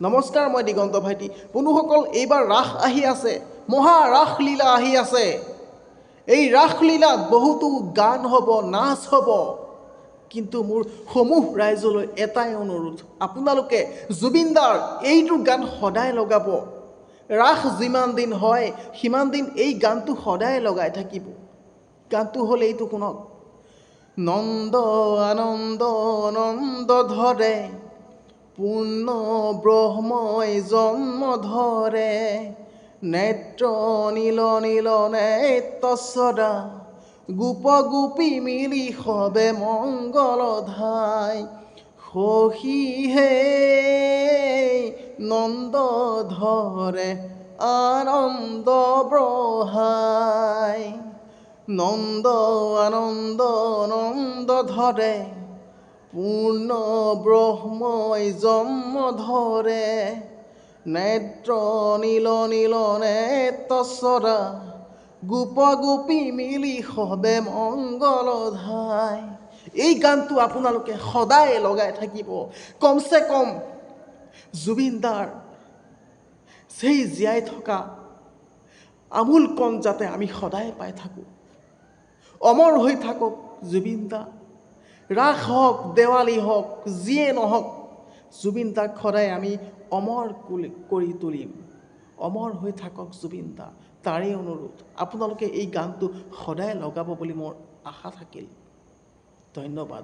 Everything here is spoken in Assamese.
নমস্কাৰ, মই দিগন্ত ভাইটি। বন্ধুসকল, এইবাৰ ৰাস আহি আছে, মহা ৰাসলীলা আহি আছে। এই ৰাসলীলাত বহুতো গান হ'ব, নাচ হ'ব। কিন্তু মোৰ সমূহ ৰাইজলৈ এটাই অনুৰোধ, আপোনালোকে জুবিনদাৰ এইটো গান সদায় লগাব। ৰাস যিমান দিন হয় সিমান দিন এই গানটো সদায় লগাই থাকিব। গানটো হ'ল এইটো, শুনক। নন্দ আনন্দ নন্দ ধৰে, পূৰ্ণ ব্ৰহ্মই জন্ম ধৰে, নেত্ৰ নীল নীল নেত্ৰচদা, গোপ গোপী মিলি সবে মংগল ধাই, সখী হে নন্দ ধৰে আনন্দ ব্ৰহাই। নন্দ আনন্দ নন্দ ধৰে, পূৰ্ণ ব্ৰহ্মই জন্ম ধৰে, নেত্ৰ নীল নীল নেত্ৰচদা, গোপ গোপী মিলি সবে মংগল ধাই। এই গানটো আপোনালোকে সদায় লগাই থাকিব। কমচে কম জুবিনদাৰ সেই জীয়াই থকা আমোল কণ যাতে আমি সদায় পাই থাকোঁ। অমৰ হৈ থাকক জুবিনদা। ৰাস হওক, দেৱালী হওক, যিয়ে নহওক, জুবিনদাক সদায় আমি অমৰ কৰি তুলিম। অমৰ হৈ থাকক জুবিনদা, তাৰেই অনুৰোধ। আপোনালোকে এই গানটো সদায় লগাব বুলি মোৰ আশা থাকিল। ধন্যবাদ।